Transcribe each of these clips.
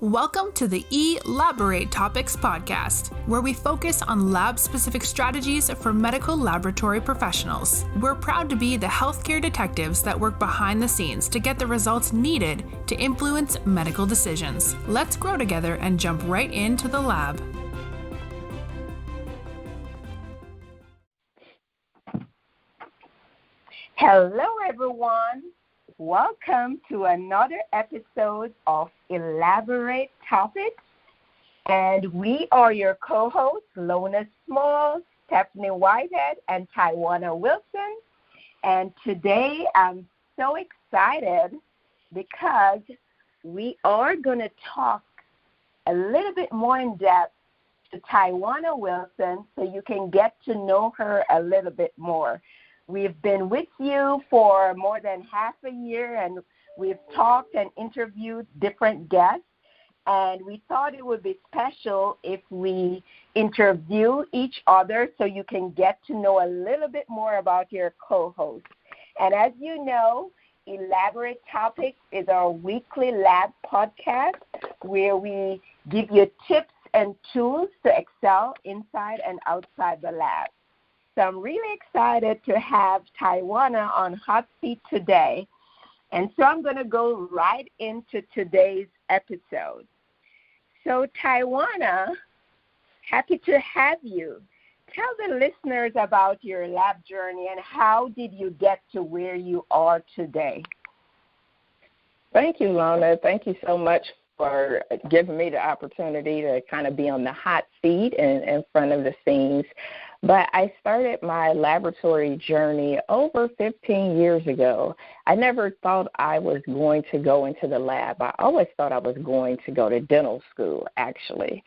Welcome to the Elaborate Topics podcast, where we focus on lab-specific strategies for medical laboratory professionals. We're proud to be the healthcare detectives that work behind the scenes to get the results needed to influence medical decisions. Let's grow together and jump right into the lab. Hello, everyone. Welcome to another episode of Elaborate Topics. And we are your co-hosts, Lona Small, Stephanie Whitehead, and Tywauna Wilson. And today I'm so excited because we are going to talk a little bit more in depth to Tywauna Wilson so you can get to know her a little bit more. We've been with you for more than half a year, and we've talked and interviewed different guests, and we thought it would be special if we interview each other so you can get to know a little bit more about your co-host. And as you know, Elaborate Topics is our weekly lab podcast where we give you tips and tools to excel inside and outside the lab. So I'm really excited to have Tywauna on Hot Seat today. And so I'm going to go right into today's episode. So Tywauna, happy to have you. Tell the listeners about your lab journey and how did you get to where you are today? Thank you, Lona. Thank you so much for giving me the opportunity to kind of be on the hot seat and in front of the scenes. But I started my laboratory journey over 15 years ago. I never thought I was going to go into the lab. I always thought I was going to go to dental school, actually.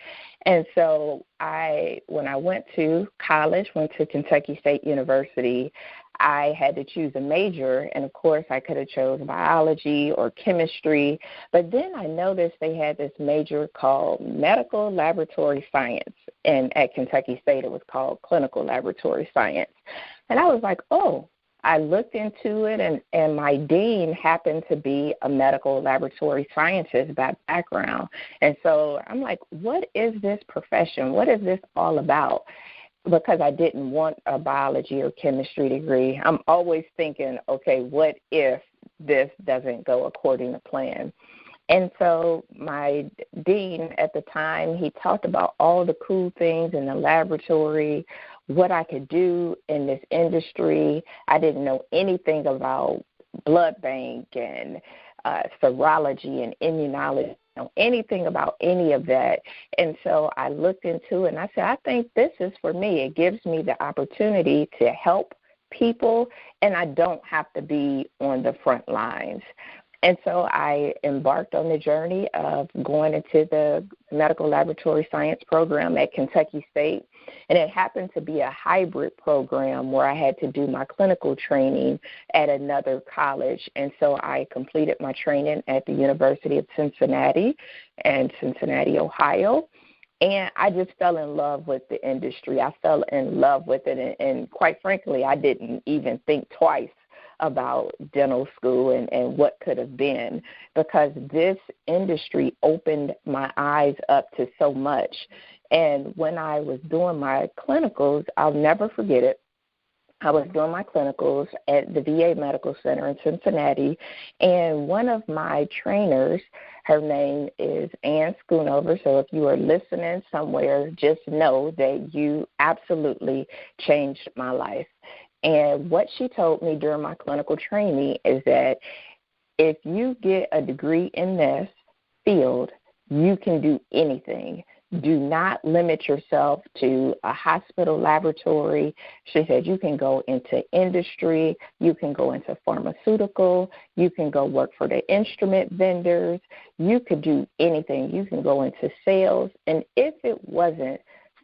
And so when I went to college, went to Kentucky State University, I had to choose a major, and of course I could have chosen biology or chemistry, but then I noticed they had this major called medical laboratory science, and at Kentucky State it was called clinical laboratory science. And I was like, oh, I looked into it, and my dean happened to be a medical laboratory scientist by background. And so I'm like, what is this profession? What is this all about? Because I didn't want a biology or chemistry degree. I'm always thinking, okay, what if this doesn't go according to plan? And so my dean at the time, he talked about all the cool things in the laboratory, what I could do in this industry. I didn't know anything about blood bank and serology and immunology, know anything about any of that. And so I looked into it and I said, I think this is for me. It gives me the opportunity to help people, and I don't have to be on the front lines. And so I embarked on the journey of going into the medical laboratory science program at Kentucky State. And it happened to be a hybrid program where I had to do my clinical training at another college. And so I completed my training at the University of Cincinnati and Cincinnati, Ohio. And I just fell in love with the industry. I fell in love with it. And quite frankly, I didn't even think twice about dental school and what could have been, because this industry opened my eyes up to so much. And when I was doing my clinicals, I'll never forget it. I was doing my clinicals at the VA Medical Center in Cincinnati, and one of my trainers, her name is Ann Schoonover, so if you are listening somewhere, just know that you absolutely changed my life. And what she told me during my clinical training is that if you get a degree in this field, you can do anything. Do not limit yourself to a hospital laboratory. She said you can go into industry, you can go into pharmaceutical, you can go work for the instrument vendors, you could do anything. You can go into sales. And if it wasn't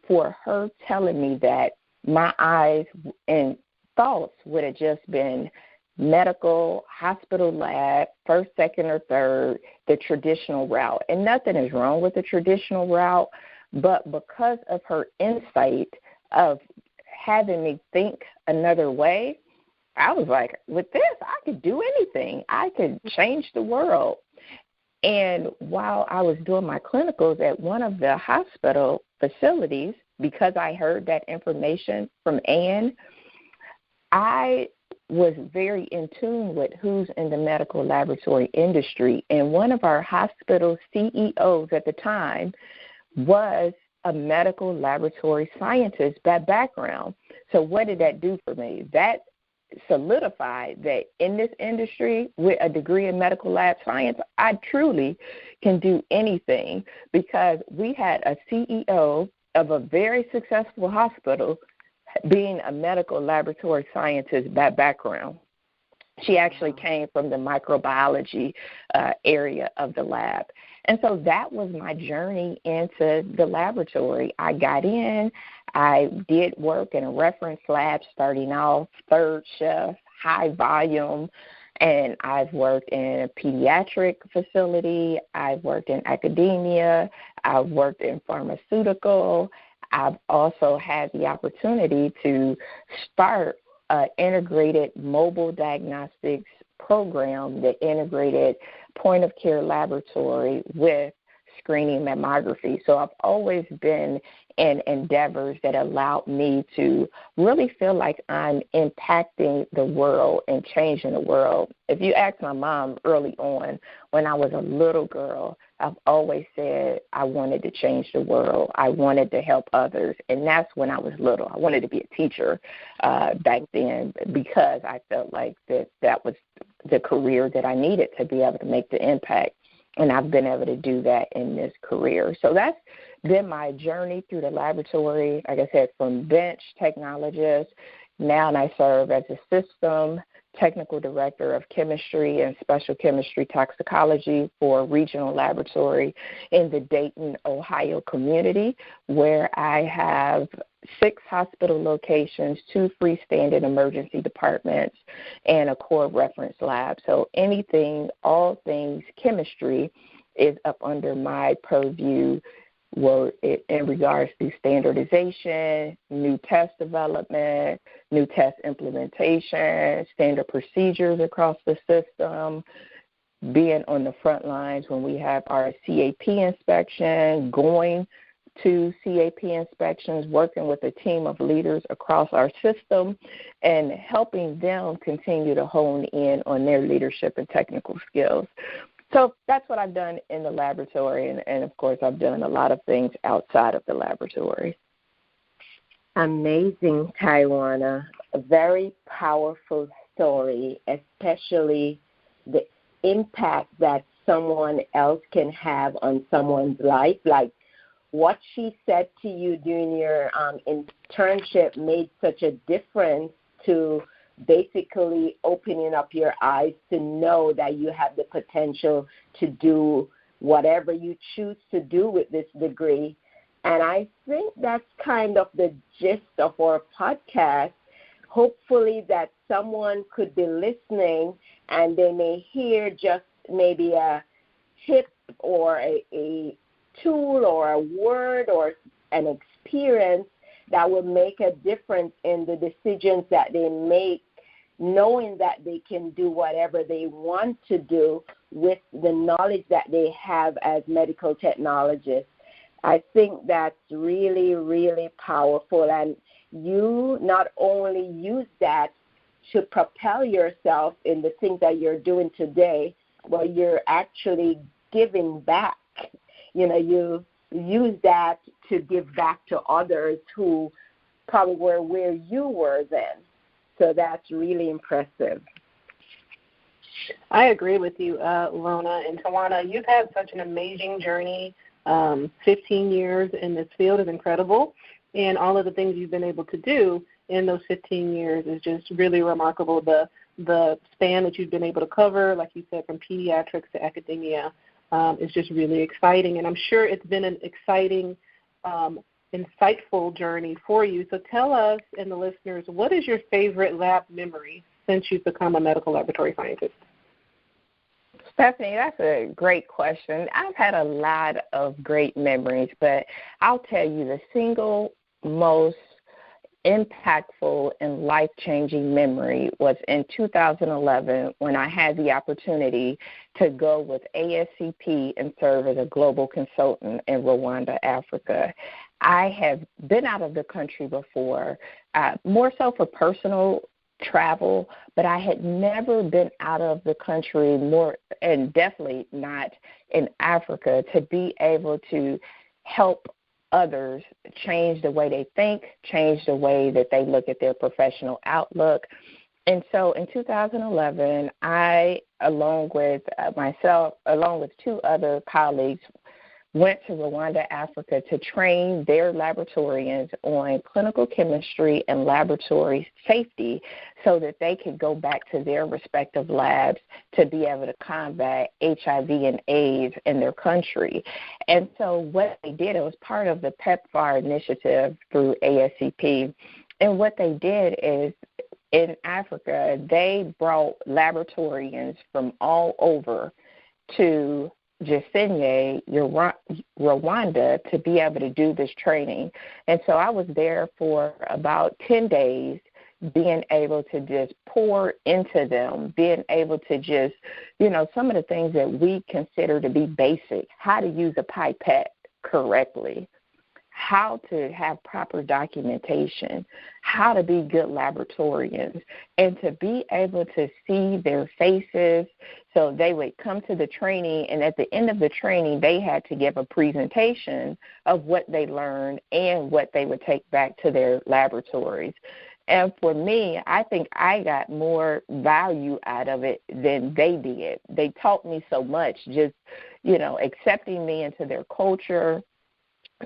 for her telling me that, my eyes and thoughts would have just been medical, hospital lab, first, second, or third, the traditional route. And nothing is wrong with the traditional route, but because of her insight of having me think another way, I was like, with this, I could do anything. I could change the world. And while I was doing my clinicals at one of the hospital facilities, because I heard that information from Ann, I was very in tune with who's in the medical laboratory industry. And one of our hospital CEOs at the time was a medical laboratory scientist by background. So what did that do for me? That solidified that in this industry with a degree in medical lab science, I truly can do anything, because we had a CEO of a very successful hospital being a medical laboratory scientist by background. She actually came from the microbiology area of the lab. And so that was my journey into the laboratory. I got in, I did work in a reference lab starting off, third shift, high volume, and I've worked in a pediatric facility, I've worked in academia, I've worked in pharmaceutical. I've also had the opportunity to start an integrated mobile diagnostics program that integrated point-of-care laboratory with screening mammography. So I've always been in endeavors that allowed me to really feel like I'm impacting the world and changing the world. If you ask my mom early on, when I was a little girl, I've always said I wanted to change the world. I wanted to help others, and that's when I was little. I wanted to be a teacher back then, because I felt like that was the career that I needed to be able to make the impact, and I've been able to do that in this career. So that's been my journey through the laboratory, like I said, from bench technologist. Now I serve as a system technical director of chemistry and special chemistry toxicology for a regional laboratory in the Dayton, Ohio community, where I have 6 hospital locations, 2 freestanding emergency departments, and a core reference lab. So anything, all things chemistry is up under my purview, in regards to standardization, new test development, new test implementation, standard procedures across the system, being on the front lines when we have our CAP inspection, going to CAP inspections, working with a team of leaders across our system, and helping them continue to hone in on their leadership and technical skills. So that's what I've done in the laboratory, and of course, I've done a lot of things outside of the laboratory. Amazing, Tywauna. A very powerful story, especially the impact that someone else can have on someone's life. Like what she said to you during your internship made such a difference to basically opening up your eyes to know that you have the potential to do whatever you choose to do with this degree. And I think that's kind of the gist of our podcast. Hopefully that someone could be listening and they may hear just maybe a tip or a tool or a word or an experience that will make a difference in the decisions that they make, knowing that they can do whatever they want to do with the knowledge that they have as medical technologists. I think that's really, really powerful. And you not only use that to propel yourself in the things that you're doing today, but you're actually giving back. You know, you use that to give back to others who probably were where you were then. So that's really impressive. I agree with you, Lona. And Tywauna, you've had such an amazing journey. 15 years in this field is incredible. And all of the things you've been able to do in those 15 years is just really remarkable. The span that you've been able to cover, like you said, from pediatrics to academia, is just really exciting. And I'm sure it's been an exciting, insightful journey for you. So tell us and the listeners, what is your favorite lab memory since you've become a medical laboratory scientist? Stephanie, that's a great question. I've had a lot of great memories, but I'll tell you the single most impactful and life-changing memory was in 2011 when I had the opportunity to go with ASCP and serve as a global consultant in Rwanda, Africa. I have been out of the country before, more so for personal travel, but I had never been out of the country more, and definitely not in Africa, to be able to help others change the way they think, change the way that they look at their professional outlook. And so in 2011, I, along with two other colleagues, went to Rwanda, Africa to train their laboratorians on clinical chemistry and laboratory safety so that they could go back to their respective labs to be able to combat HIV and AIDS in their country. And so what they did, it was part of the PEPFAR initiative through ASCP. And what they did is in Africa, they brought laboratorians from all over to Gisenyi, Rwanda, to be able to do this training. And so I was there for about 10 days, being able to just pour into them, being able to just, some of the things that we consider to be basic, how to use a pipette correctly, how to have proper documentation, how to be good laboratorians, and to be able to see their faces. So they would come to the training, and at the end of the training, they had to give a presentation of what they learned and what they would take back to their laboratories. And for me, I think I got more value out of it than they did. They taught me so much, just, accepting me into their culture,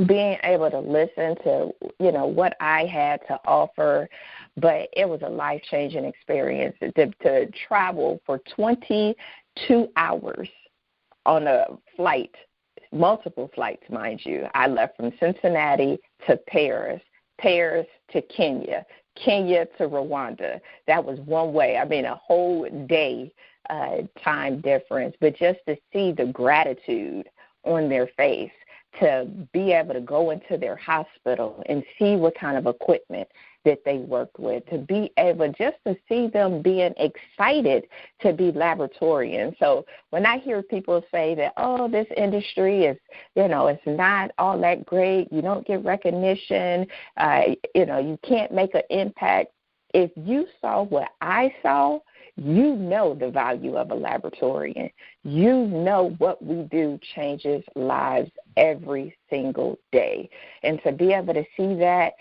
being able to listen to, what I had to offer. But it was a life-changing experience to travel for 22 hours on a flight, multiple flights, mind you. I left from Cincinnati to Paris, Paris to Kenya, Kenya to Rwanda. That was one way. A whole day time difference. But just to see the gratitude on their face, to be able to go into their hospital and see what kind of equipment that they worked with, to be able just to see them being excited to be laboratorians. So when I hear people say that, this industry is, it's not all that great, you don't get recognition, you can't make an impact. If you saw what I saw, you know the value of a laboratorian. You know what we do changes lives every single day. And to be able to see that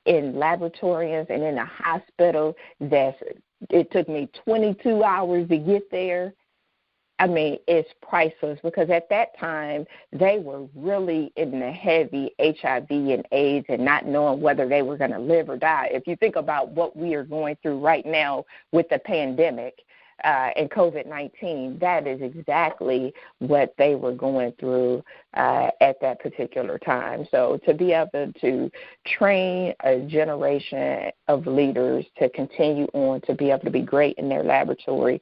in laboratorians and in a hospital it took me 22 hours to get there, it's priceless, because at that time they were really in the heavy HIV and AIDS and not knowing whether they were going to live or die. If you think about what we are going through right now with the pandemic and COVID-19, that is exactly what they were going through at that particular time. So to be able to train a generation of leaders to continue on to be able to be great in their laboratory,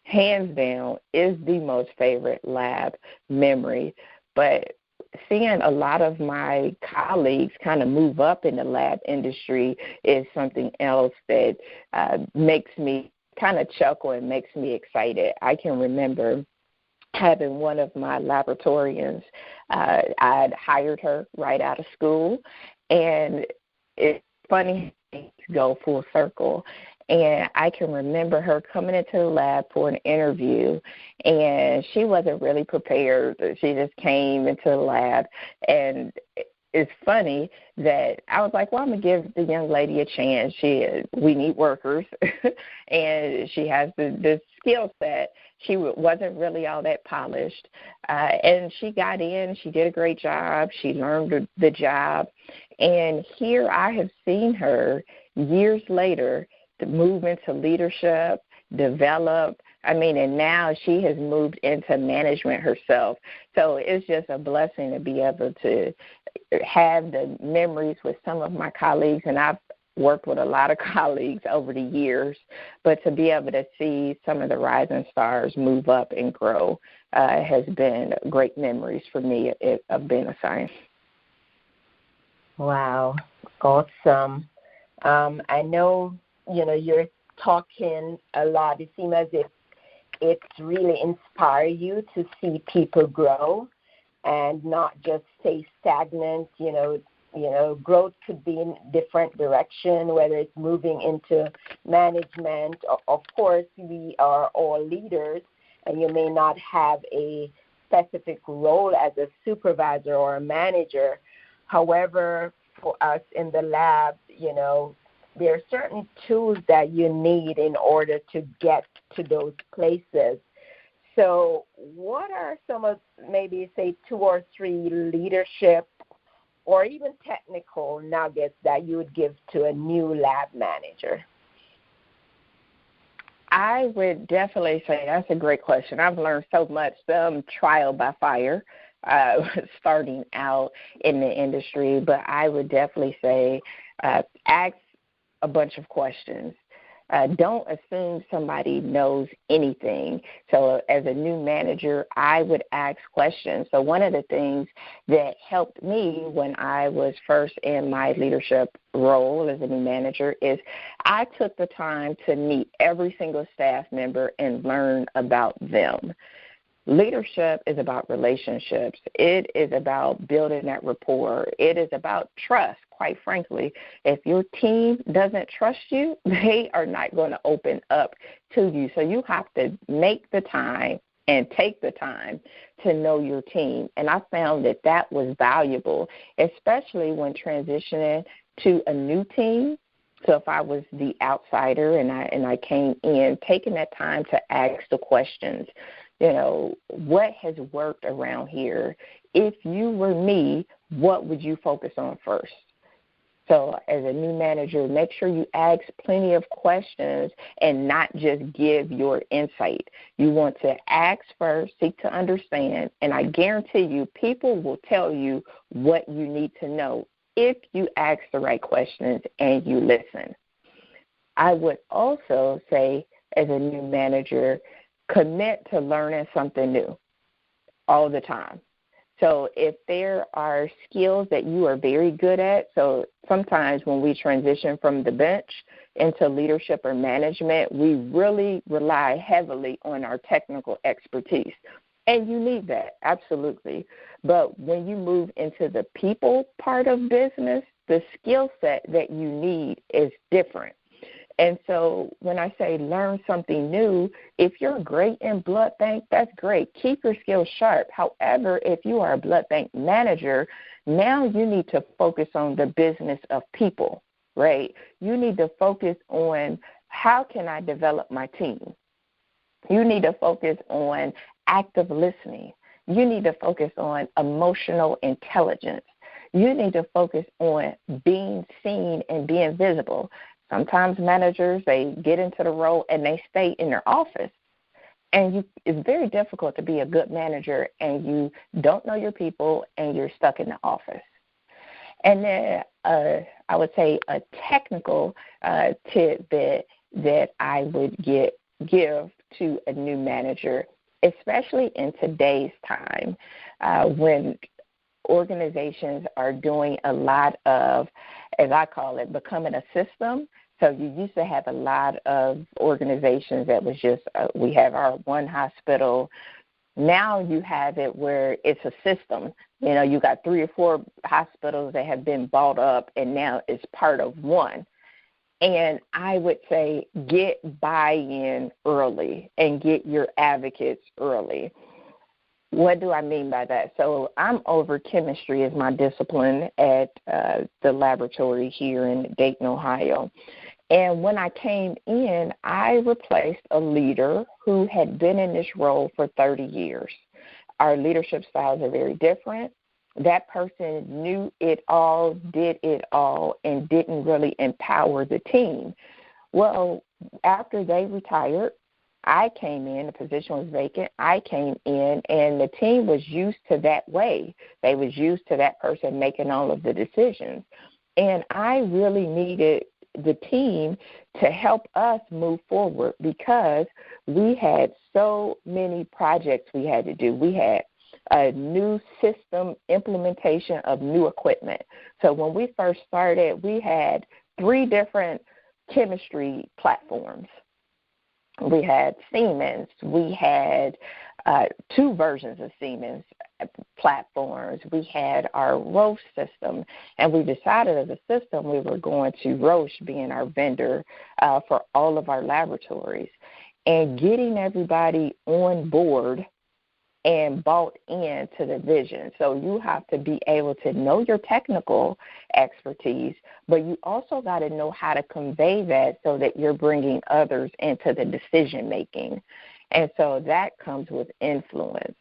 hands down, is the most favorite lab memory. But seeing a lot of my colleagues kind of move up in the lab industry is something else that makes me kind of chuckle and makes me excited. I can remember having one of my laboratorians, I'd hired her right out of school, and it's funny to go full circle. And I can remember her coming into the lab for an interview, and she wasn't really prepared. She just came into the lab, and it's funny that I was like, I'm going to give the young lady a chance. We need workers, and she has the skill set. She wasn't really all that polished, and she got in. She did a great job. She learned the job, and here I have seen her years later to move into leadership, develop. And now she has moved into management herself. So it's just a blessing to be able to have the memories with some of my colleagues, and I've worked with a lot of colleagues over the years, but to be able to see some of the rising stars move up and grow has been great memories for me of being a scientist. Wow, awesome. I know, you're talking a lot. It seems as if it's really inspire you to see people grow and not just stay stagnant. Growth could be in different direction, whether it's moving into management. Of course, we are all leaders, and you may not have a specific role as a supervisor or a manager. However, for us in the lab, there are certain tools that you need in order to get to those places. So what are some of maybe, say, 2 or 3 leadership or even technical nuggets that you would give to a new lab manager? I would definitely say that's a great question. I've learned so much, some trial by fire, starting out in the industry, but I would definitely say ask a bunch of questions. Don't assume somebody knows anything. So as a new manager, I would ask questions. So one of the things that helped me when I was first in my leadership role as a new manager is I took the time to meet every single staff member and learn about them. Leadership is about relationships. It is about building that rapport. It is about trust, quite frankly. If your team doesn't trust you, they are not going to open up to you. So you have to make the time and take the time to know your team. And I found that that was valuable, especially when transitioning to a new team. So if I was the outsider and I came in, taking that time to ask the questions, what has worked around here? If you were me, what would you focus on first? So as a new manager, make sure you ask plenty of questions and not just give your insight. You want to ask first, seek to understand, and I guarantee you people will tell you what you need to know if you ask the right questions and you listen. I would also say, as a new manager, commit to learning something new all the time. So if there are skills that you are very good at, so sometimes when we transition from the bench into leadership or management, we really rely heavily on our technical expertise. And you need that, absolutely. But when you move into the people part of business, the skill set that you need is different. And so when I say learn something new, if you're great in blood bank, that's great. Keep your skills sharp. However, if you are a blood bank manager, now you need to focus on the business of people, right? You need to focus on how can I develop my team. You need to focus on active listening. You need to focus on emotional intelligence. You need to focus on being seen and being visible. Sometimes managers, they get into the role and they stay in their office. And it's very difficult to be a good manager and you don't know your people and you're stuck in the office. And then I would say a technical tidbit that I would give to a new manager, especially in today's time when organizations are doing a lot of, as I call it, becoming a system. So you used to have a lot of organizations that was just, we have our one hospital. Now you have it where it's a system. You got 3 or 4 hospitals that have been bought up, and now it's part of one. And I would say get buy-in early and get your advocates early. What do I mean by that? So I'm over chemistry as my discipline at the laboratory here in Dayton, Ohio. And when I came in, I replaced a leader who had been in this role for 30 years. Our leadership styles are very different. That person knew it all, did it all, and didn't really empower the team. Well, after they retired, I came in, the position was vacant, I came in, and the team was used to that way. They was used to that person making all of the decisions. And I really needed the team to help us move forward because we had so many projects we had to do. We had a new system implementation of new equipment. So when we first started, we had 3 different chemistry platforms. We had Siemens. We had 2 versions of Siemens platforms. We had our Roche system, and we decided as a system we were going to Roche being our vendor for all of our laboratories, and getting everybody on board and bought into the vision. So you have to be able to know your technical expertise, but you also got to know how to convey that so that you're bringing others into the decision making. And so that comes with influence.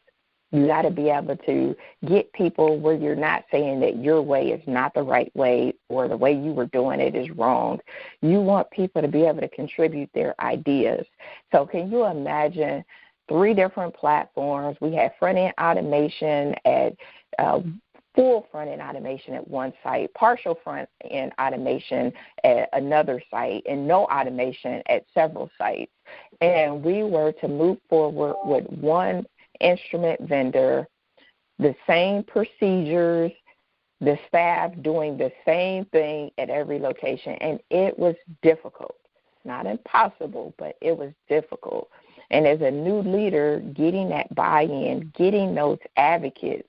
You got to be able to get people where you're not saying that your way is not the right way or the way you were doing it is wrong. You want people to be able to contribute their ideas. So can you imagine 3 different platforms? We had front-end automation at full front-end automation at one site, partial front-end automation at another site, and no automation at several sites. And we were to move forward with one instrument vendor, the same procedures, the staff doing the same thing at every location. And it was difficult. Not impossible, but it was difficult. And as a new leader, getting that buy-in, getting those advocates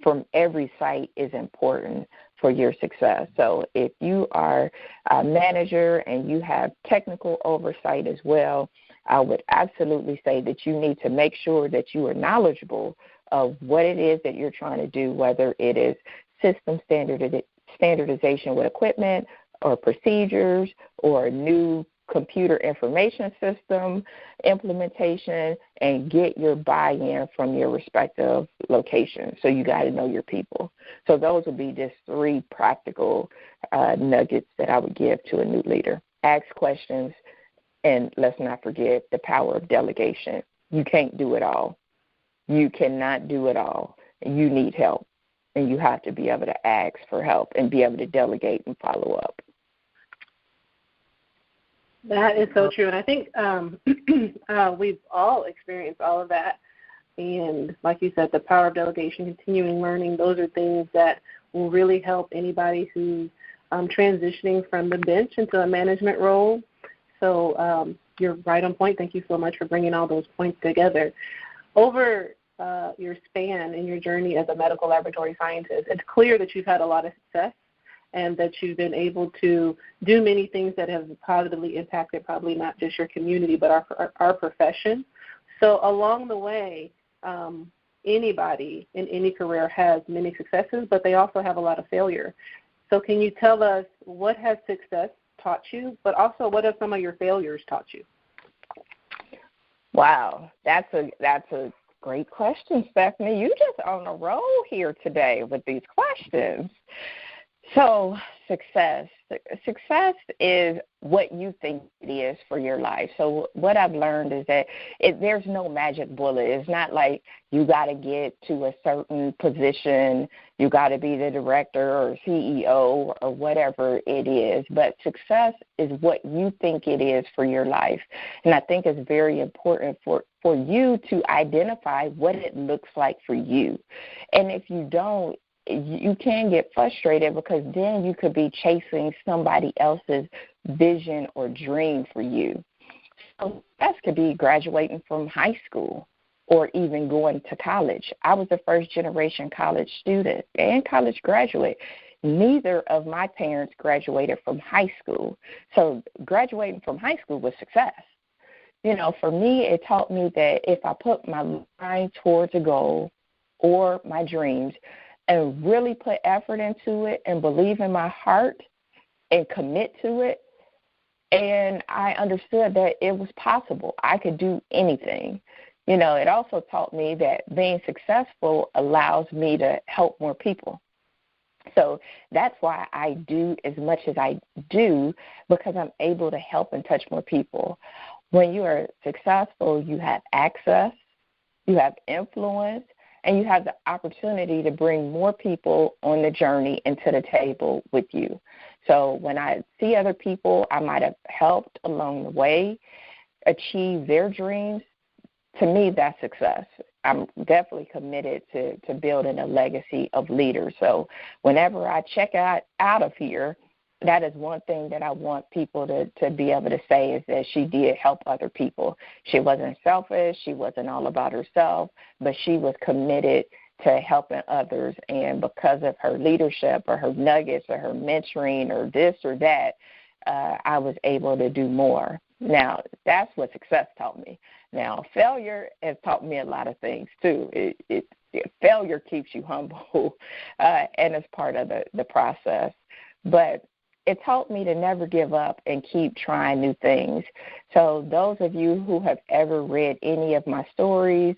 from every site is important for your success. So if you are a manager and you have technical oversight as well, I would absolutely say that you need to make sure that you are knowledgeable of what it is that you're trying to do, whether it is system standardization with equipment or procedures or a new computer information system implementation, and get your buy-in from your respective locations. So you got to know your people. So those would be just 3 practical nuggets that I would give to a new leader. Ask questions, and let's not forget the power of delegation. You can't do it all. You cannot do it all. You need help, and you have to be able to ask for help and be able to delegate and follow up. That is so true, and I think we've all experienced all of that. And like you said, the power of delegation, continuing learning, those are things that will really help anybody who's transitioning from the bench into a management role. So you're right on point. Thank you so much for bringing all those points together. Over your span in your journey as a medical laboratory scientist, it's clear that you've had a lot of success and that you've been able to do many things that have positively impacted probably not just your community but our profession. So along the way, anybody in any career has many successes, but they also have a lot of failure. So can you tell us what has success taught you, but also what have some of your failures taught you? Wow, that's a great question, Stephanie. You just on a roll here today with these questions. So success is what you think it is for your life. So what I've learned is that there's no magic bullet. It's not like you got to get to a certain position, you got to be the director or CEO or whatever it is. But success is what you think it is for your life. And I think it's very important for you to identify what it looks like for you. And if you don't, you can get frustrated because then you could be chasing somebody else's vision or dream for you. So that could be graduating from high school or even going to college. I was a first-generation college student and college graduate. Neither of my parents graduated from high school. So graduating from high school was success. You know, for me, it taught me that if I put my mind towards a goal or my dreams, and really put effort into it and believe in my heart and commit to it, and I understood that it was possible. I could do anything. You know, it also taught me that being successful allows me to help more people. So that's why I do as much as I do, because I'm able to help and touch more people. When you are successful, you have access, you have influence, and you have the opportunity to bring more people on the journey and to the table with you. So when I see other people I might have helped along the way achieve their dreams, to me that's success. I'm definitely committed to building a legacy of leaders. So whenever I check out of here, that is one thing that I want people to be able to say is that she did help other people. She wasn't selfish. She wasn't all about herself, but she was committed to helping others. And because of her leadership or her nuggets or her mentoring or this or that, I was able to do more. Now, that's what success taught me. Now, failure has taught me a lot of things, too. Failure keeps you humble, and it's part of the process. But it taught me to never give up and keep trying new things. So those of you who have ever read any of my stories,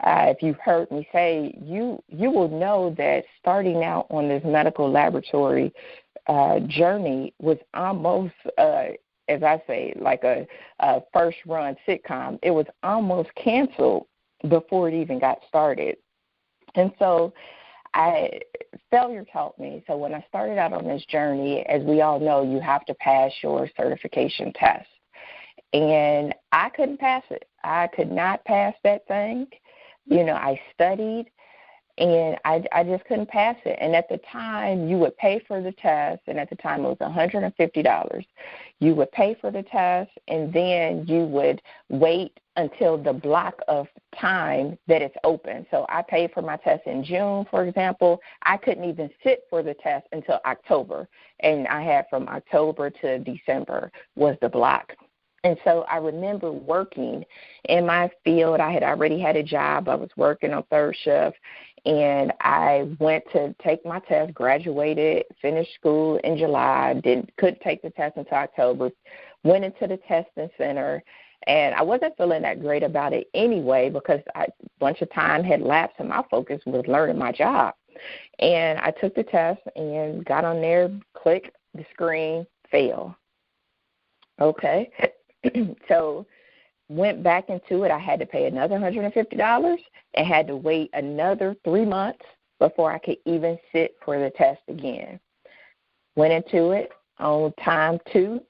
if you've heard me say, you will know that starting out on this medical laboratory journey was almost, as I say, like a first-run sitcom. It was almost canceled before it even got started. And so failure taught me. So when I started out on this journey, as we all know, you have to pass your certification test. And I couldn't pass it. I could not pass that thing. I studied, and I just couldn't pass it. And at the time, you would pay for the test, and at the time it was $150. You would pay for the test, and then you would wait until the block of time that it's open. So I paid for my test in June, for example. I couldn't even sit for the test until October, and I had from October to December was the block. And so I remember working in my field. I had already had a job. I was working on third shift, and I went to take my test, graduated, finished school in July, couldn't take the test until October, went into the testing center, and I wasn't feeling that great about it anyway because a bunch of time had lapsed and my focus was learning my job. And I took the test and got on there, click the screen, fail. Okay. So went back into it. I had to pay another $150 and had to wait another 3 months before I could even sit for the test again. Went into it on time 2,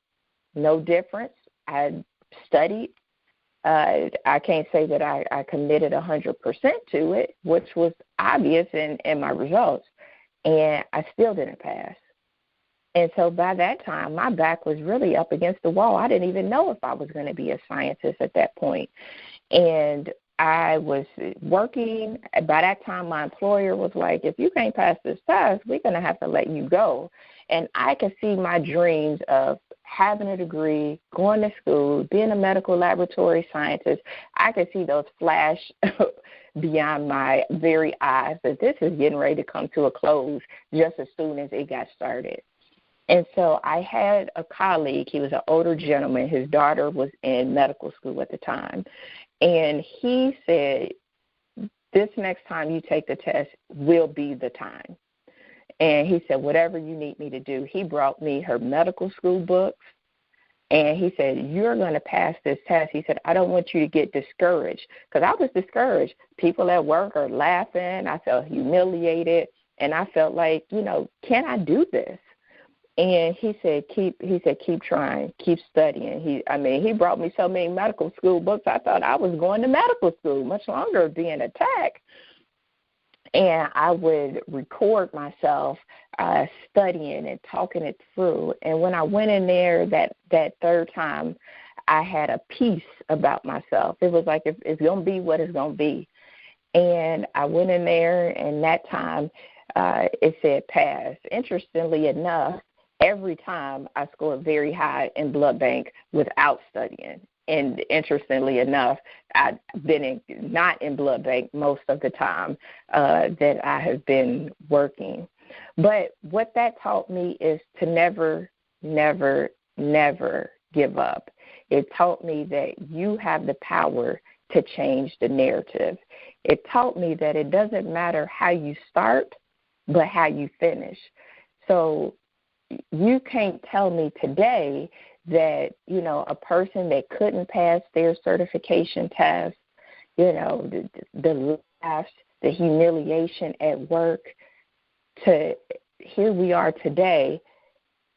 no difference. I studied. I can't say that I committed 100% to it, which was obvious in my results, and I still didn't pass. And so by that time, my back was really up against the wall. I didn't even know if I was going to be a scientist at that point. And I was working. By that time, my employer was like, if you can't pass this test, we're going to have to let you go. And I could see my dreams of having a degree, going to school, being a medical laboratory scientist. I could see those flash beyond my very eyes that this is getting ready to come to a close just as soon as it got started. And so I had a colleague. He was an older gentleman. His daughter was in medical school at the time. And he said, this next time you take the test will be the time. And he said, whatever you need me to do. He brought me her medical school books. And he said, you're going to pass this test. He said, I don't want you to get discouraged. Because I was discouraged. People at work are laughing. I felt humiliated. And I felt like, can I do this? And he said, keep trying, keep studying. He brought me so many medical school books. I thought I was going to medical school much longer being a tech. And I would record myself studying and talking it through. And when I went in there that third time, I had a peace about myself. It was like, it's going to be what it's going to be. And I went in there, and that time it said pass. Interestingly enough, every time I scored very high in blood bank without studying. And interestingly enough, I've been not in blood bank most of the time that I have been working. But what that taught me is to never, never, never give up. It taught me that you have the power to change the narrative. It taught me that it doesn't matter how you start, but how you finish. So you can't tell me today that, a person that couldn't pass their certification test, the laughs, the humiliation at work, to here we are today.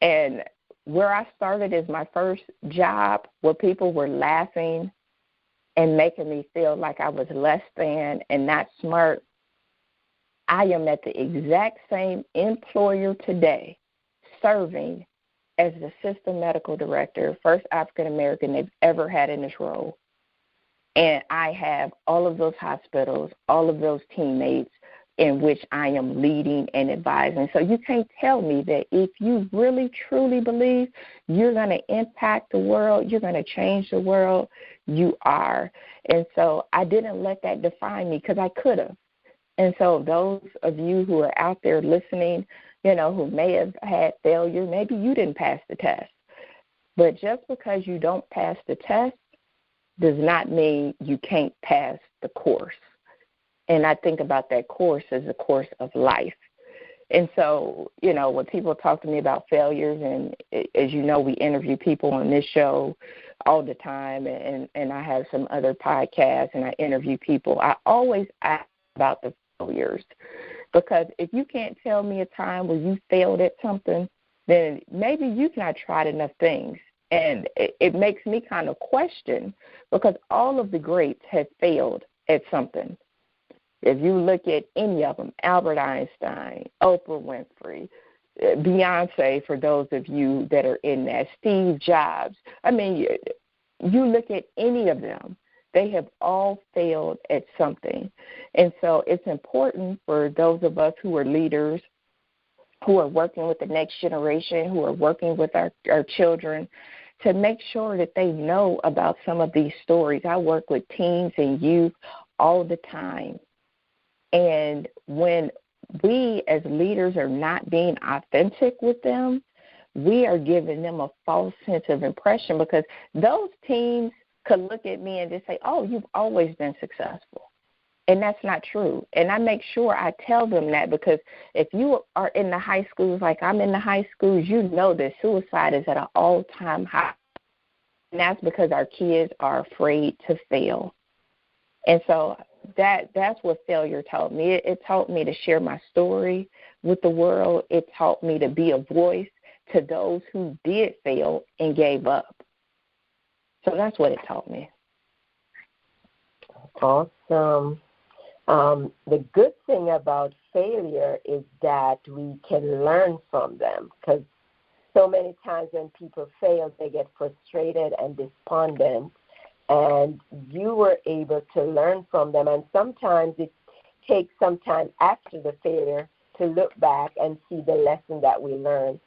And where I started is my first job where people were laughing and making me feel like I was less than and not smart. I am at the exact same employer today, serving as the assistant medical director, first African-American they've ever had in this role. And I have all of those hospitals, all of those teammates in which I am leading and advising. So you can't tell me that if you really, truly believe you're going to impact the world, you're going to change the world, you are. And so I didn't let that define me because I could have. And so those of you who are out there listening, who may have had failure, maybe you didn't pass the test. But just because you don't pass the test does not mean you can't pass the course. And I think about that course as a course of life. And so, when people talk to me about failures, and as you know, we interview people on this show all the time, and I have some other podcasts, and I interview people, I always ask about the failures. Because if you can't tell me a time where you failed at something, then maybe you've not tried enough things. And it makes me kind of question, because all of the greats have failed at something. If you look at any of them, Albert Einstein, Oprah Winfrey, Beyonce, for those of you that are in that, Steve Jobs. I mean, you look at any of them, they have all failed at something. And so it's important for those of us who are leaders, who are working with the next generation, who are working with our children, to make sure that they know about some of these stories. I work with teens and youth all the time. And when we as leaders are not being authentic with them, we are giving them a false sense of impression, because those teens could look at me and just say, oh, you've always been successful. And that's not true. And I make sure I tell them that, because if you are in the high schools like I'm in the high schools, you know that suicide is at an all-time high. And that's because our kids are afraid to fail. And so that's what failure taught me. It taught me to share my story with the world. It taught me to be a voice to those who did fail and gave up. So that's what it taught me. Awesome. The good thing about failure is that we can learn from them, because so many times when people fail, they get frustrated and despondent, and you were able to learn from them. And sometimes it takes some time after the failure to look back and see the lesson that we learned.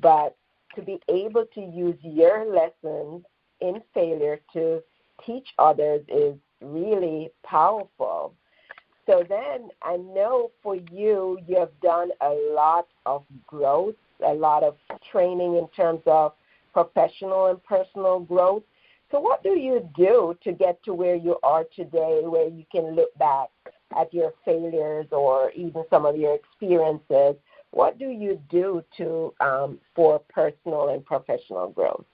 But to be able to use your lessons in failure to teach others is really powerful. So then I know for you, you have done a lot of growth, a lot of training in terms of professional and personal growth. So what do you do to get to where you are today, where you can look back at your failures or even some of your experiences? What do you do for personal and professional growth?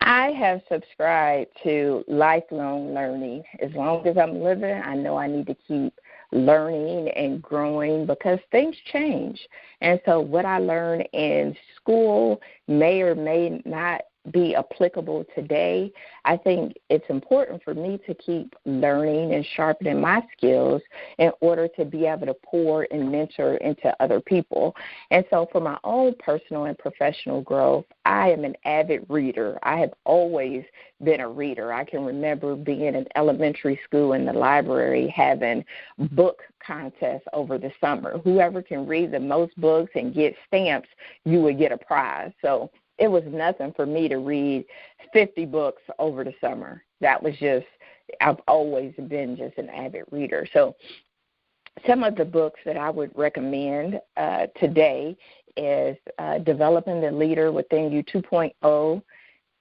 I have subscribed to lifelong learning. As long as I'm living, I know I need to keep learning and growing, because things change. And so what I learned in school may or may not be applicable today. I think it's important for me to keep learning and sharpening my skills in order to be able to pour and mentor into other people. And so for my own personal and professional growth, I am an avid reader. I have always been a reader. I can remember being in elementary school in the library having book contests over the summer. Whoever can read the most books and get stamps, you would get a prize. So it was nothing for me to read 50 books over the summer. That was just, I've always been just an avid reader. So some of the books that I would recommend today is Developing the Leader Within You 2.0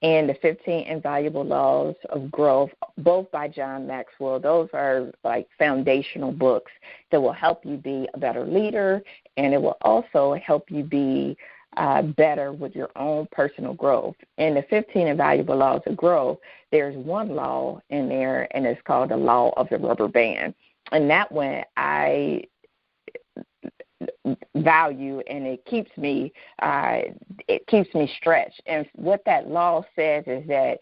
and The 15 Invaluable Laws of Growth, both by John Maxwell. Those are like foundational books that will help you be a better leader, and it will also help you be better with your own personal growth. In the 15 Invaluable Laws of Growth, there's one law in there, and it's called the law of the rubber band. And that one I value, and it keeps me stretched. And what that law says is that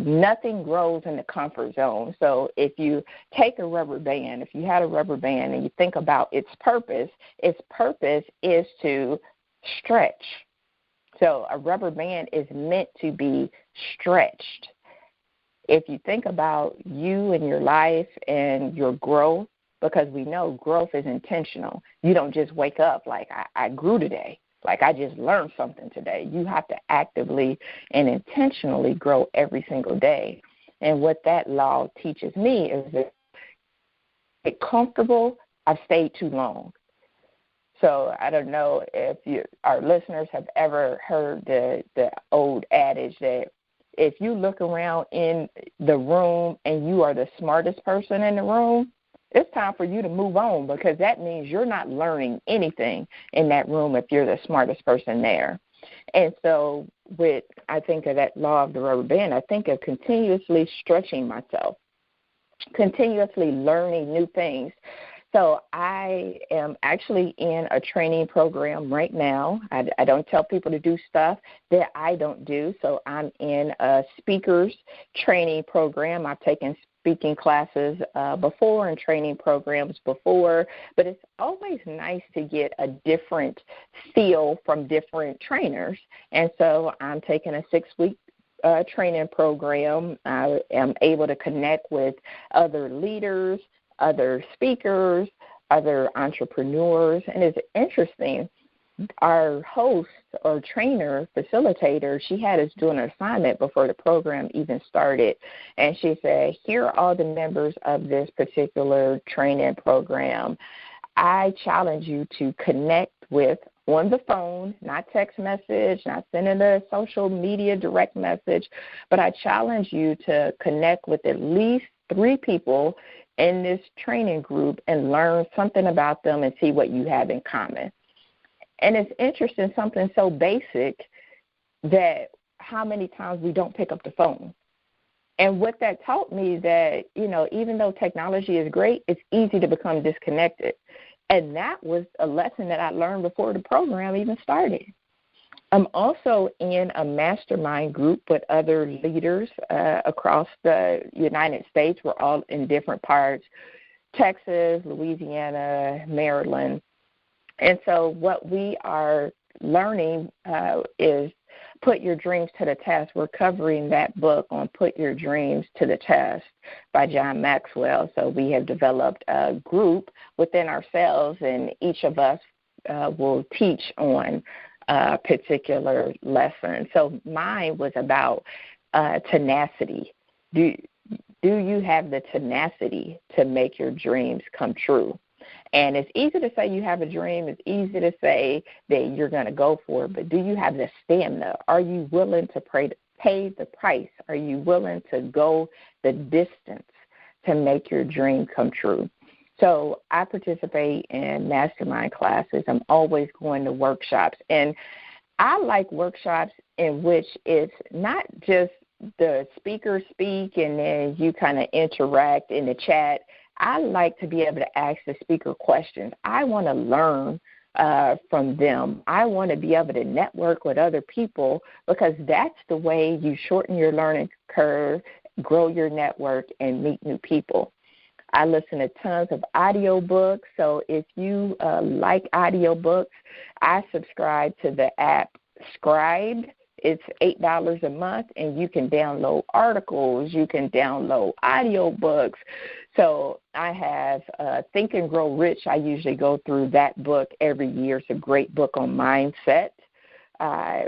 nothing grows in the comfort zone. So if you take a rubber band, if you had a rubber band and you think about its purpose is to stretch. So a rubber band is meant to be stretched. If you think about you and your life and your growth, because we know growth is intentional. You don't just wake up like, I grew today, like I just learned something today. You have to actively and intentionally grow every single day. And what that law teaches me is that get comfortable, I've stayed too long. So I don't know if our listeners have ever heard the old adage that if you look around in the room and you are the smartest person in the room, it's time for you to move on, because that means you're not learning anything in that room if you're the smartest person there. And so I think of that law of the rubber band, I think of continuously stretching myself, continuously learning new things. So I am actually in a training program right now. I don't tell people to do stuff that I don't do. So I'm in a speakers training program. I've taken speaking classes before and training programs before, but it's always nice to get a different feel from different trainers. And so I'm taking a 6-week training program. I am able to connect with other leaders, other speakers, other entrepreneurs, and it's interesting. Our host or trainer, facilitator, she had us doing an assignment before the program even started, and she said, here are all the members of this particular training program. I challenge you to connect with on the phone, not text message, not sending a social media direct message, but I challenge you to connect with at least 3 people in this training group and learn something about them and see what you have in common. And it's interesting, something so basic, that how many times we don't pick up the phone. And what that taught me that, even though technology is great, it's easy to become disconnected. And that was a lesson that I learned before the program even started. I'm also in a mastermind group with other leaders across the United States. We're all in different parts, Texas, Louisiana, Maryland. And so what we are learning is Put Your Dreams to the Test. We're covering that book on Put Your Dreams to the Test by John Maxwell. So we have developed a group within ourselves, and each of us will teach on a particular lesson. So mine was about tenacity. Do you have the tenacity to make your dreams come true? And it's easy to say you have a dream. It's easy to say that you're going to go for it. But do you have the stamina? Are you willing to pay the price? Are you willing to go the distance to make your dream come true? So I participate in mastermind classes. I'm always going to workshops. And I like workshops in which it's not just the speakers speak and then you kind of interact in the chat. I like to be able to ask the speaker questions. I want to learn from them. I want to be able to network with other people, because that's the way you shorten your learning curve, grow your network, and meet new people. I listen to tons of audiobooks. So if you like audiobooks, I subscribe to the app Scribe. It's $8 a month, and you can download articles. You can download audiobooks. So I have Think and Grow Rich. I usually go through that book every year. It's a great book on mindset. I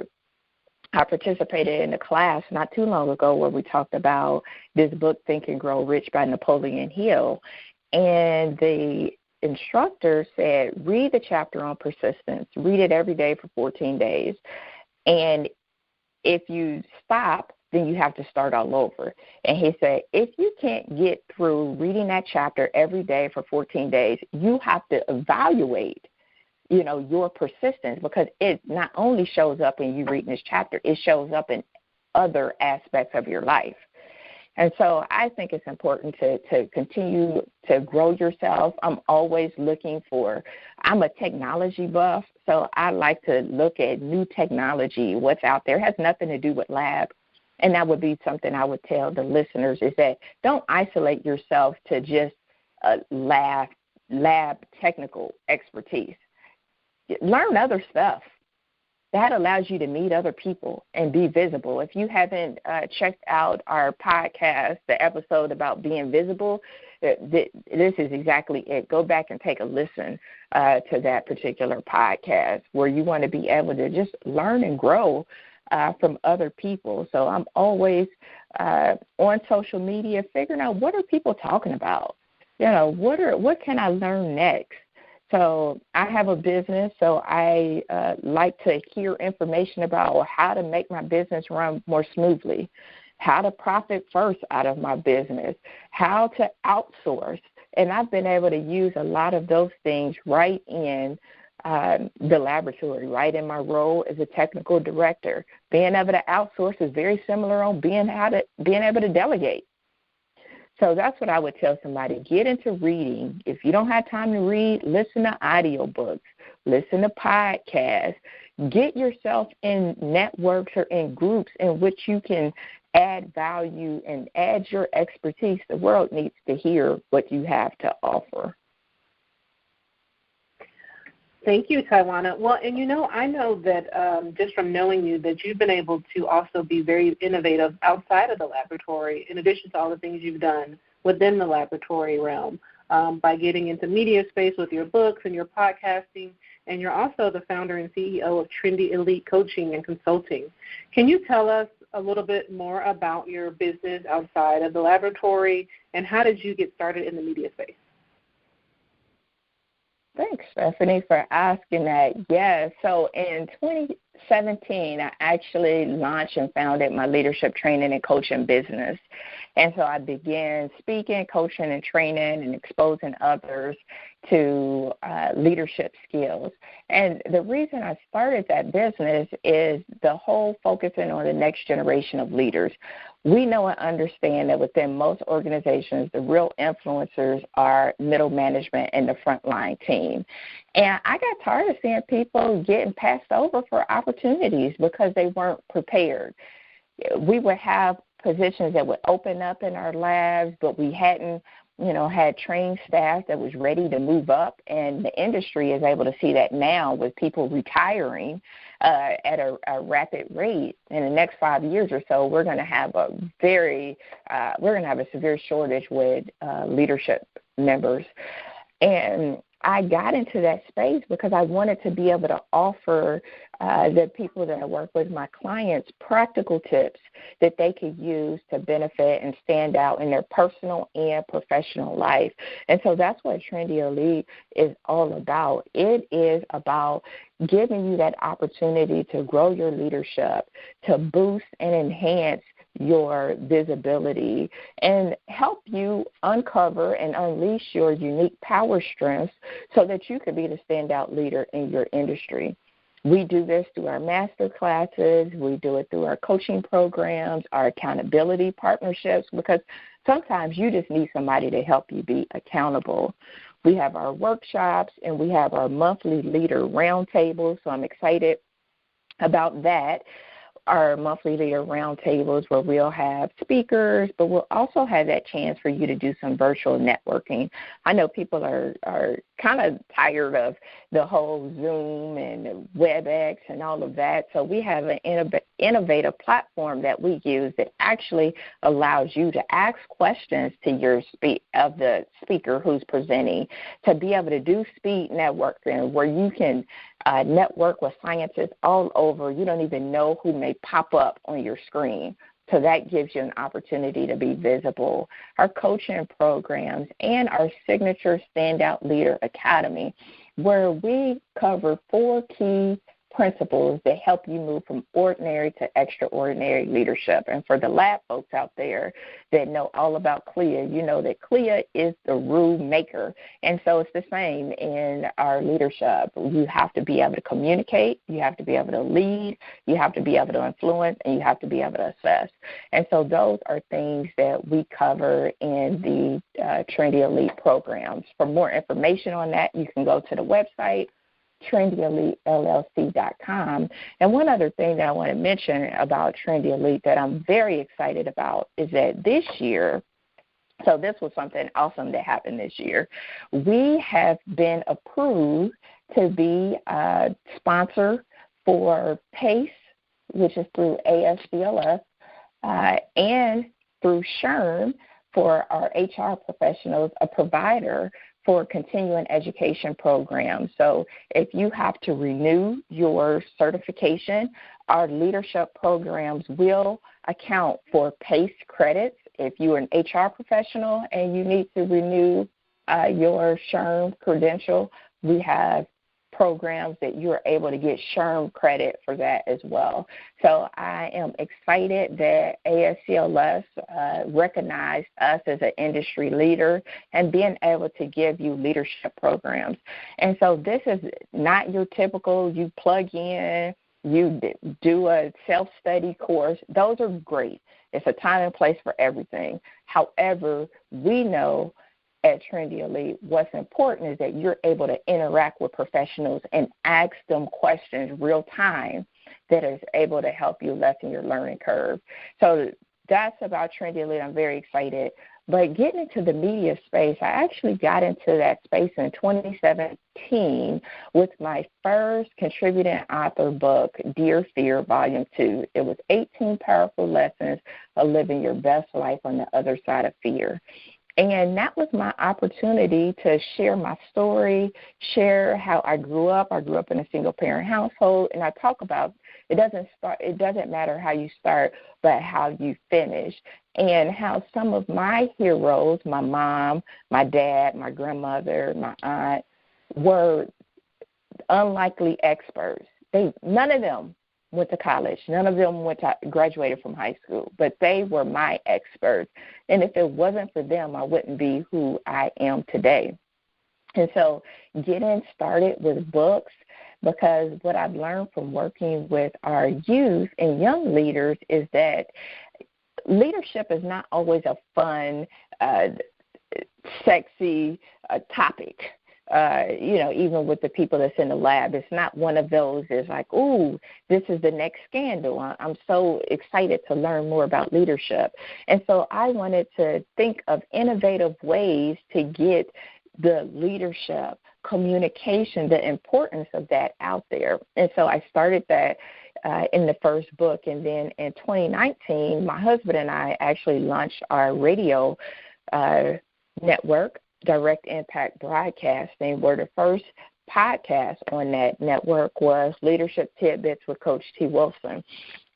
participated in a class not too long ago where we talked about this book, Think and Grow Rich by Napoleon Hill. And the instructor said, read the chapter on persistence. Read it every day for 14 days. And if you stop, then you have to start all over. And he said, if you can't get through reading that chapter every day for 14 days, you have to evaluate, your persistence, because it not only shows up in you reading this chapter, it shows up in other aspects of your life. And so I think it's important to continue to grow yourself. I'm always looking I'm a technology buff, so I like to look at new technology, what's out there. It has nothing to do with lab. And that would be something I would tell the listeners, is that don't isolate yourself to just lab technical expertise. Learn other stuff. that allows you to meet other people and be visible. If you haven't checked out our podcast, the episode about being visible, this is exactly it. Go back and take a listen to that particular podcast where you want to be able to just learn and grow from other people. So I'm always on social media figuring out what are people talking about. What can I learn next? So I have a business, so I like to hear information about how to make my business run more smoothly, how to profit first out of my business, how to outsource. And I've been able to use a lot of those things right in the laboratory, right in my role as a technical director. Being able to outsource is very similar on being able to delegate. So that's what I would tell somebody. Get into reading. If you don't have time to read, listen to audiobooks, listen to podcasts. Get yourself in networks or in groups in which you can add value and add your expertise. The world needs to hear what you have to offer. Thank you, Tywauna. Well, and I know that just from knowing you that you've been able to also be very innovative outside of the laboratory, in addition to all the things you've done within the laboratory realm, by getting into media space with your books and your podcasting, and you're also the founder and CEO of Trendy Elite Coaching and Consulting. Can you tell us a little bit more about your business outside of the laboratory, and how did you get started in the media space? Thanks, Stephanie, for asking that. Yeah, so in 2017, I actually launched and founded my leadership training and coaching business. And so I began speaking, coaching, and training and exposing others to leadership skills. And the reason I started that business is the whole focusing on the next generation of leaders. We know and understand that within most organizations, the real influencers are middle management and the frontline team. And I got tired of seeing people getting passed over for opportunities because they weren't prepared. We would have positions that would open up in our labs, but we hadn't had trained staff that was ready to move up, and the industry is able to see that now with people retiring at a rapid rate. In the next 5 years or so, we're going to have a severe shortage with leadership members. And I got into that space because I wanted to be able to offer the people that I work with, my clients, practical tips that they could use to benefit and stand out in their personal and professional life. And so that's what Trendy Elite is all about. It is about giving you that opportunity to grow your leadership, to boost and enhance your visibility, and help you uncover and unleash your unique power strengths so that you can be the standout leader in your industry. We do this through our master classes. We do it through our coaching programs, our accountability partnerships, because sometimes you just need somebody to help you be accountable. We have our workshops, and we have our monthly leader roundtables, so I'm excited about that. Our monthly leader roundtables where we'll have speakers, but we'll also have that chance for you to do some virtual networking. I know people are kind of tired of the whole Zoom and WebEx and all of that, so we have an innovative platform that we use that actually allows you to ask questions to of the speaker who's presenting, to be able to do speed networking where you can network with scientists all over. You don't even know who may pop up on your screen. So that gives you an opportunity to be visible. Our coaching programs and our signature Standout Leader Academy, where we cover 4 key principles that help you move from ordinary to extraordinary leadership. And for the lab folks out there that know all about CLIA, you know that CLIA is the rule maker. And so it's the same in our leadership. You have to be able to communicate, you have to be able to lead, you have to be able to influence, and you have to be able to assess. And so those are things that we cover in the Trendy Elite programs. For more information on that, you can go to the website, TrendyEliteLLC.com. And one other thing that I want to mention about Trendy Elite that I'm very excited about is that this year, so this was something awesome that happened this year, we have been approved to be a sponsor for PACE, which is through ASCLS, and through SHRM for our HR professionals, a provider for continuing education programs. So if you have to renew your certification, our leadership programs will account for PACE credits. If you're an HR professional and you need to renew your SHRM credential, we have programs that you're able to get SHRM credit for that as well. So I am excited that ASCLS recognized us as an industry leader and being able to give you leadership programs. And so this is not your typical, you plug in, you do a self-study course. Those are great. It's a time and place for everything. However, we know at Trinity Elite, what's important is that you're able to interact with professionals and ask them questions real time that is able to help you lessen your learning curve. So that's about Trinity Elite. I'm very excited. But getting into the media space, I actually got into that space in 2017 with my first contributing author book, Dear Fear, Volume 2. It was 18 powerful lessons of living your best life on the other side of fear. And that was my opportunity to share my story, share how I grew up. I grew up in a single-parent household, and I talk about it doesn't matter how you start, but how you finish, and how some of my heroes, my mom, my dad, my grandmother, my aunt, were unlikely experts. None of them went to college. None of them graduated from high school, but they were my experts. And if it wasn't for them, I wouldn't be who I am today. And so getting started with books, because what I've learned from working with our youth and young leaders is that leadership is not always a fun, sexy topic. Even with the people that's in the lab, it's not one of those that's like, ooh, this is the next scandal. I'm so excited to learn more about leadership. And so I wanted to think of innovative ways to get the leadership, communication, the importance of that out there. And so I started that in the first book. And then in 2019, my husband and I actually launched our radio network, Direct Impact Broadcasting, where the first podcast on that network was Leadership Tidbits with Coach T. Wilson.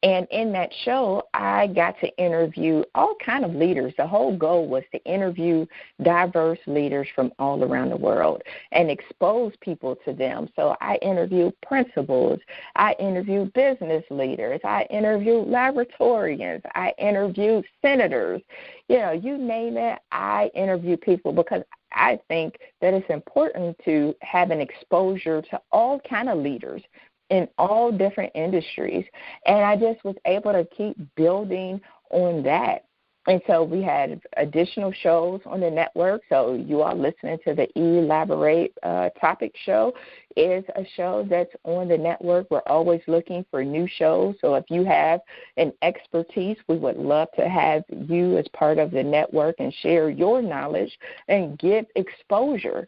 And in that show, I got to interview all kind of leaders. The whole goal was to interview diverse leaders from all around the world and expose people to them. So I interviewed principals. I interviewed business leaders. I interviewed laboratorians. I interviewed senators. You name it, I interview people because I think that it's important to have an exposure to all kind of leaders in all different industries. And I just was able to keep building on that. And so we had additional shows on the network. So you all listening to the Elaborate Topic Show is a show that's on the network. We're always looking for new shows. So if you have an expertise, we would love to have you as part of the network and share your knowledge and give exposure.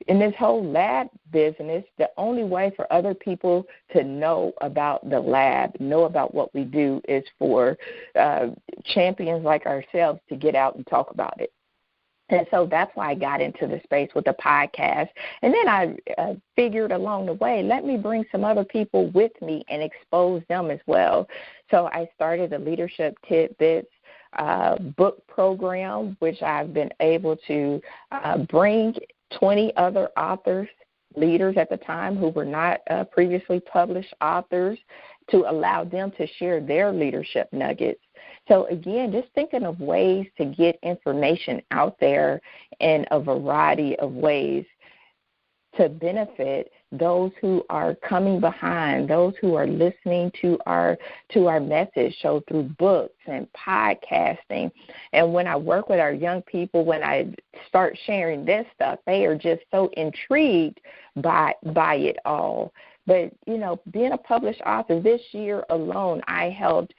In this whole lab business, the only way for other people to know about the lab, know about what we do, is for champions like ourselves to get out and talk about it. And so that's why I got into the space with the podcast. And then I figured along the way, let me bring some other people with me and expose them as well. So I started the Leadership Tidbits book program, which I've been able to bring 20 other authors, leaders at the time who were not previously published authors, to allow them to share their leadership nuggets. So again, just thinking of ways to get information out there in a variety of ways to benefit those who are coming behind, those who are listening to our message, so through books and podcasting. And when I work with our young people, when I start sharing this stuff, they are just so intrigued by it all. But, being a published author, this year alone, I helped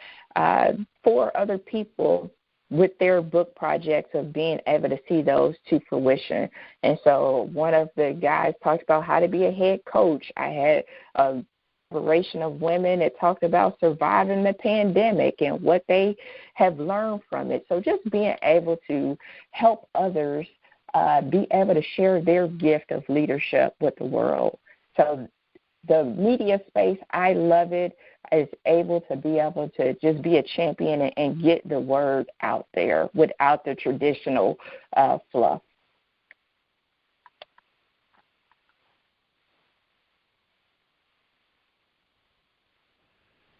4 other people with their book projects of being able to see those to fruition. And so one of the guys talked about how to be a head coach. I had a collaboration of women. It talked about surviving the pandemic and what they have learned from it. So just being able to help others be able to share their gift of leadership with the world. So the media space, I love it. Is able to be able to just be a champion and get the word out there without the traditional fluff.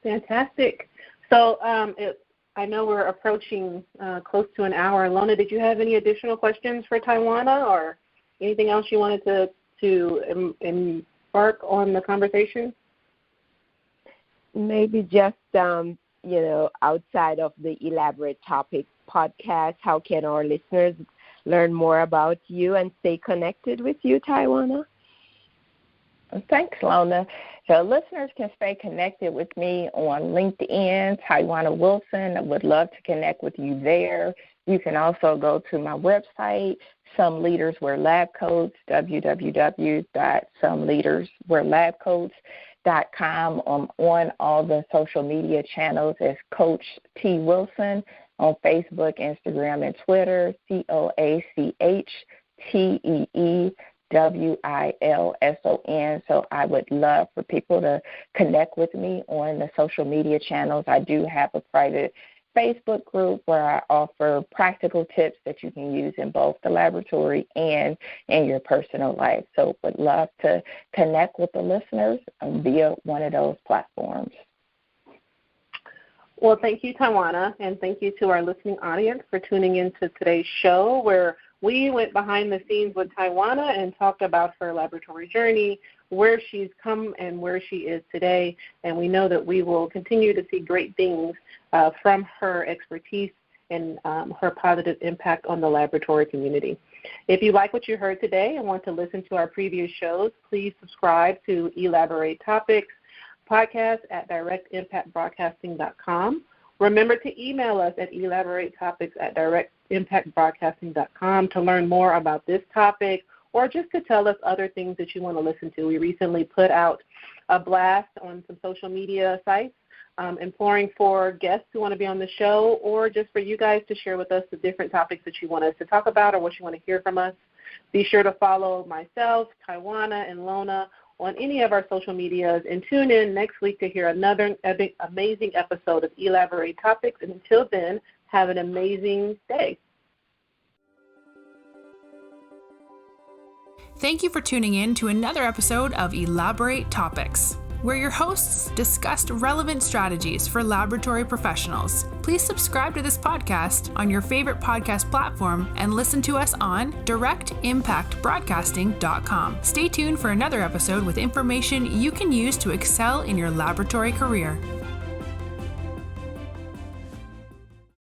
Fantastic. So I know we're approaching close to an hour. Lona, did you have any additional questions for Tywauna or anything else you wanted to embark on the conversation? Maybe just, outside of the Elaborate Topic podcast, how can our listeners learn more about you and stay connected with you, Tywauna? Thanks, Lona. So listeners can stay connected with me on LinkedIn, Tywauna Wilson. I would love to connect with you there. You can also go to my website, Some Leaders Wear Lab Coats, www.someleaderswearlabcoats.com. on all the social media channels as Coach T. Wilson on Facebook, Instagram, and Twitter, CoachTeeWilson. So I would love for people to connect with me on the social media channels. I do have a private Facebook group where I offer practical tips that you can use in both the laboratory and in your personal life. So would love to connect with the listeners via one of those platforms. Well, thank you, Tywauna, and thank you to our listening audience for tuning into today's show where we went behind the scenes with Tywauna and talked about her laboratory journey, where she's come and where she is today, and we know that we will continue to see great things from her expertise and her positive impact on the laboratory community. If you like what you heard today and want to listen to our previous shows, please subscribe to Elaborate Topics podcast at directimpactbroadcasting.com. Remember to email us at elaboratetopics@directimpactbroadcasting.com to learn more about this topic or just to tell us other things that you want to listen to. We recently put out a blast on some social media sites imploring for guests who want to be on the show or just for you guys to share with us the different topics that you want us to talk about or what you want to hear from us. Be sure to follow myself, Tywauna, and Lona on any of our social medias, and tune in next week to hear another amazing episode of Elaborate Topics. And until then, have an amazing day. Thank you for tuning in to another episode of Elaborate Topics, where your hosts discussed relevant strategies for laboratory professionals. Please subscribe to this podcast on your favorite podcast platform and listen to us on directimpactbroadcasting.com. Stay tuned for another episode with information you can use to excel in your laboratory career.